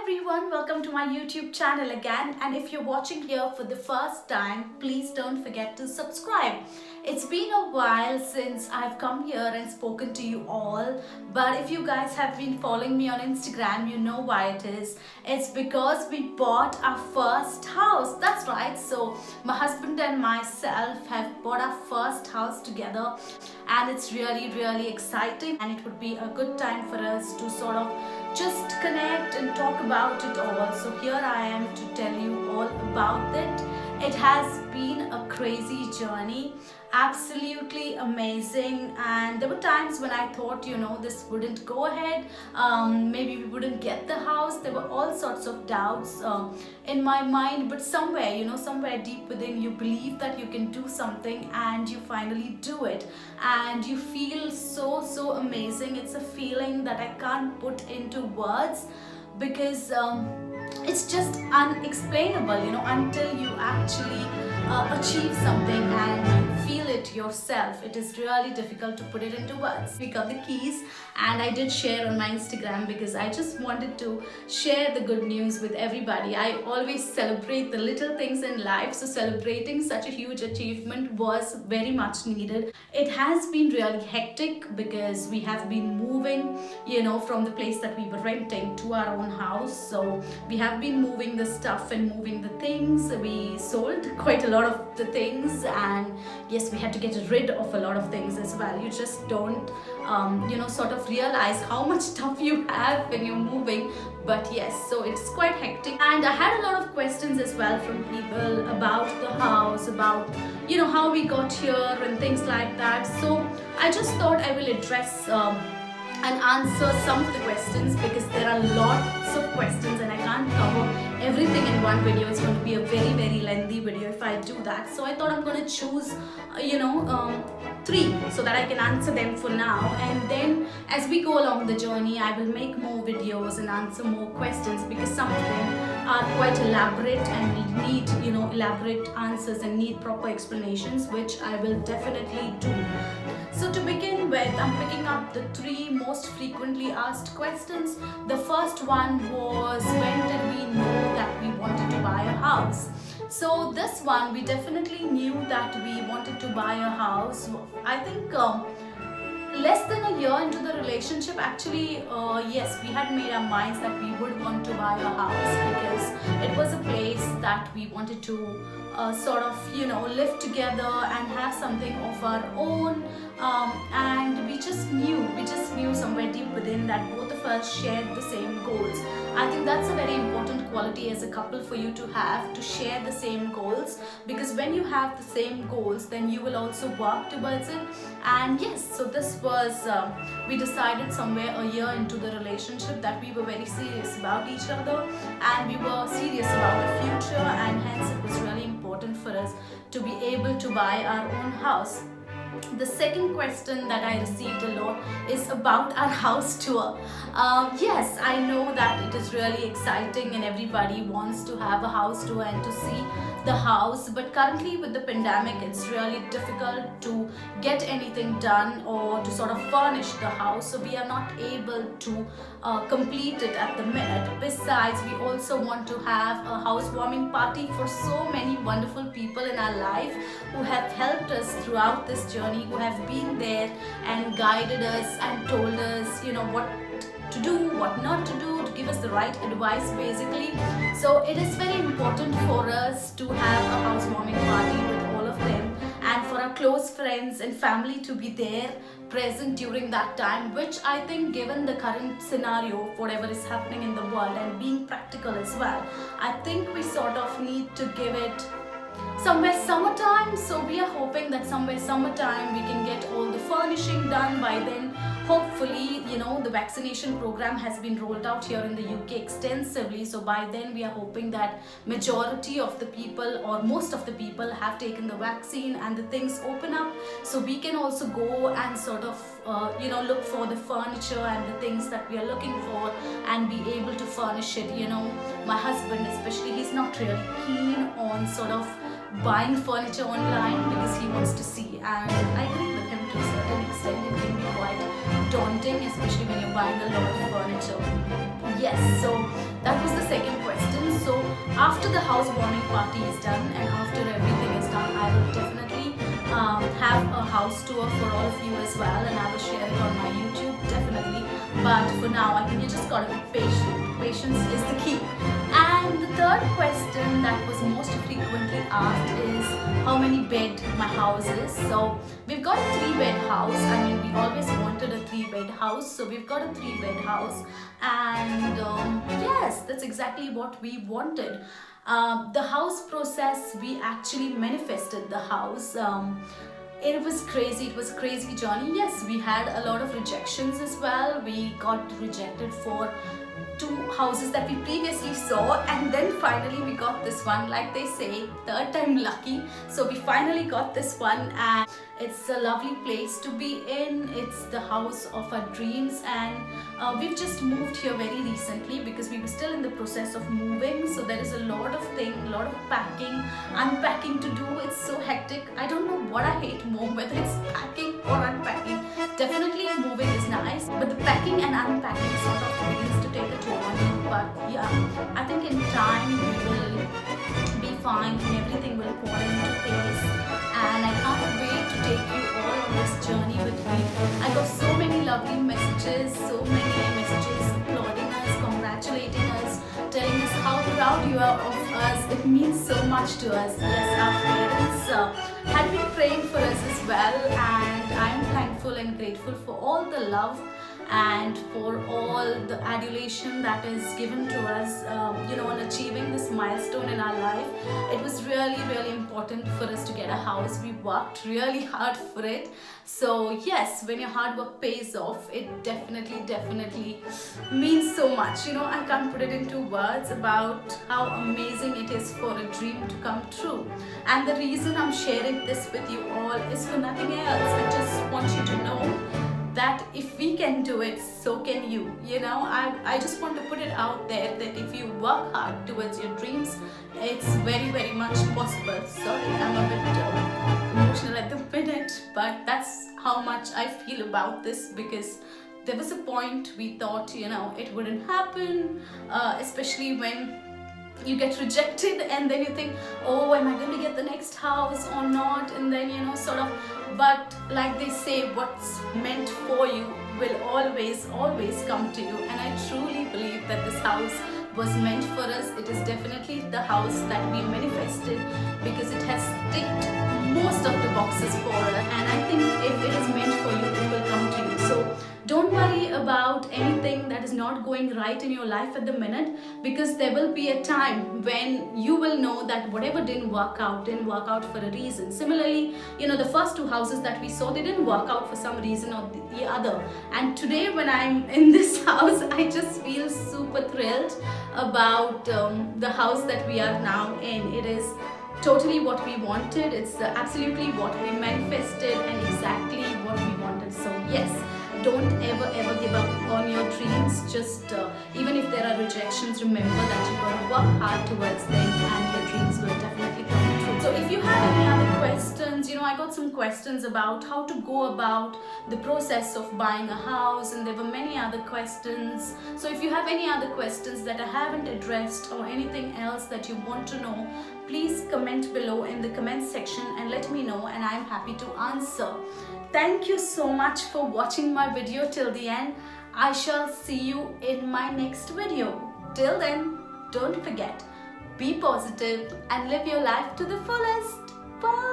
everyone, welcome to my YouTube channel again, and if you're watching here for the first time, please don't forget to subscribe. It's been a while since I've come here and spoken to you all, but if you guys have been following me on Instagram, you know why it is. It's because we bought our first house. That's right, so my husband and myself have bought our first house together, and it's really exciting, and it would be a good time for us to sort of just connect and talk about it all. So here I am to tell you all about it. It has been a crazy journey, absolutely amazing, and there were times when I thought, this wouldn't go ahead, maybe we wouldn't get the house. There were all sorts of doubts in my mind, but somewhere deep within you believe that you can do something, and you finally do it, and you feel so amazing. It's a feeling that I can't put into words because it's just unexplainable, until you actually achieve something and you feel it yourself. It is really difficult to put it into words. We got the keys, and I did share on my Instagram because I just wanted to share the good news with everybody. I always celebrate the little things in life, so celebrating such a huge achievement was very much needed. It has been really hectic because we have been moving, from the place that we were renting to our own house. So we have been moving the stuff and moving the things. We sold quite a lot of the things, and yes, we had to get rid of a lot of things as well. You just don't sort of realize how much stuff you have when you're moving. But yes, so it's quite hectic, and I had a lot of questions as well from people about the house, about how we got here and things like that. So I just thought I will address and answer some of the questions, because there are lots of questions and I can't cover everything in one video. It's going to be a very lengthy video if I do that. So I thought I'm going to choose three so that I can answer them for now, and then as we go along the journey I will make more videos and answer more questions, because some of them are quite elaborate and need elaborate answers and need proper explanations, which I will definitely do. So to begin with, I'm picking up the three most frequently asked questions. The first one was, when did we know that we wanted to buy a house? So this one, we definitely knew that we wanted to buy a house. I think less than a year into the relationship, actually, yes, we had made our minds that we would want to buy a house, because it was a place that we wanted to live together and have something of our own. And we just knew somewhere deep within that both of us shared the same goals. I think that's a very important quality as a couple for you to have, to share the same goals, because when you have the same goals, then you will also work towards it. And yes, so this was, we decided somewhere a year into the relationship that we were very serious about each other, and we were serious about the future, and hence it was really important for us to be able to buy our own house. The second question that I received a lot is about our house tour. Yes, I know that it is really exciting and everybody wants to have a house tour and to see the house, but currently with the pandemic it's really difficult to get anything done or to sort of furnish the house, so we are not able to complete it at the minute. Besides, we also want to have a housewarming party for so many wonderful people in our life who have helped us throughout this journey, who have been there and guided us and told us what to do, what not to do, to give us the right advice basically. So it is very important for us to have a housewarming party with all of them, and for our close friends and family to be there present during that time, which I think, given the current scenario of whatever is happening in the world and being practical as well, I think we sort of need to give it somewhere summertime. So we are hoping that somewhere summertime we can get all the furnishing done. By then, hopefully, the vaccination program has been rolled out here in the UK extensively. So by then we are hoping that majority of the people, or most of the people, have taken the vaccine and the things open up, so we can also go and sort of look for the furniture and the things that we are looking for and be able to furnish it. My husband especially, he's not really keen on sort of buying furniture online because he wants to see, and I agree with him to a certain extent. It can be quite daunting, especially when you're buying a lot of furniture. Yes, so that was the second question. So after the housewarming party is done and after everything is done, I will definitely have a house tour for all of you as well, and I will share it on my YouTube definitely. But for now, I think you just gotta be patient. Patience is the key. And the third question that was most frequently asked is how many bed my house is. So we've got a 3-bed house. I mean, we always wanted a 3-bed house, so we've got a 3-bed house, and yes, that's exactly what we wanted. The house process, we actually manifested the house. It was crazy. It was a crazy journey. Yes, we had a lot of rejections as well. We got rejected for 2 houses that we previously saw, and then finally we got this one. Like they say, third time lucky. So we finally got this one, and it's a lovely place to be in. It's the house of our dreams, and we've just moved here very recently because we were still in the process of moving. So there is a lot of packing, unpacking to do. It's so hectic. I don't know what I hate more, whether it's packing or unpacking. Definitely moving is nice, but the packing and unpacking sort of begins to take a toll on you. But yeah, I think in time we will be fine and everything will fall into place. And I can't wait to take you all on this journey with me. I got so many lovely messages, applauding us, congratulating us, telling us how proud you are of us. It means so much to us. Yes, our parents had been praying for us as well, and I'm thankful and grateful for all the love and for all the adulation that is given to us, on achieving this milestone in our life. It was really, really important for us to get a house. We worked really hard for it. So yes, when your hard work pays off, it definitely means so much. I can't put it into words about how amazing it is for a dream to come true. And the reason I'm sharing this with you all is for nothing else. I just want you to know that if we can do it, so can you. I just want to put it out there that if you work hard towards your dreams, it's very, very much possible. Sorry, I'm a bit emotional at the minute, but that's how much I feel about this, because there was a point we thought, it wouldn't happen, especially when you get rejected and then you think, oh, am I going to get the next house or not? And then but like they say, what's meant for you will always come to you. And I truly believe that this house was meant for us. It is definitely the house that we manifested, because it has ticked most of the boxes for us, and I think if it is meant for you, it will come to you. So don't worry about anything that is not going right in your life at the minute, because there will be a time when you will know that whatever didn't work out for a reason. Similarly, the first 2 houses that we saw, they didn't work out for some reason or the other. And today when I'm in this house, I just feel super thrilled about the house that we are now in. It is totally what we wanted. It's absolutely what we manifested and exactly what we wanted. So yes, don't ever give up on your dreams. Just even if there are rejections, remember that you're going to work hard towards them and your dreams will definitely come true. So if you have any other questions, I got some questions about how to go about the process of buying a house, and there were many other questions. So if you have any other questions that I haven't addressed or anything else that you want to know, please comment below in the comment section and let me know, and I'm happy to answer. Thank you so much for watching my video till the end. I shall see you in my next video. Till then, don't forget, be positive and live your life to the fullest. Bye.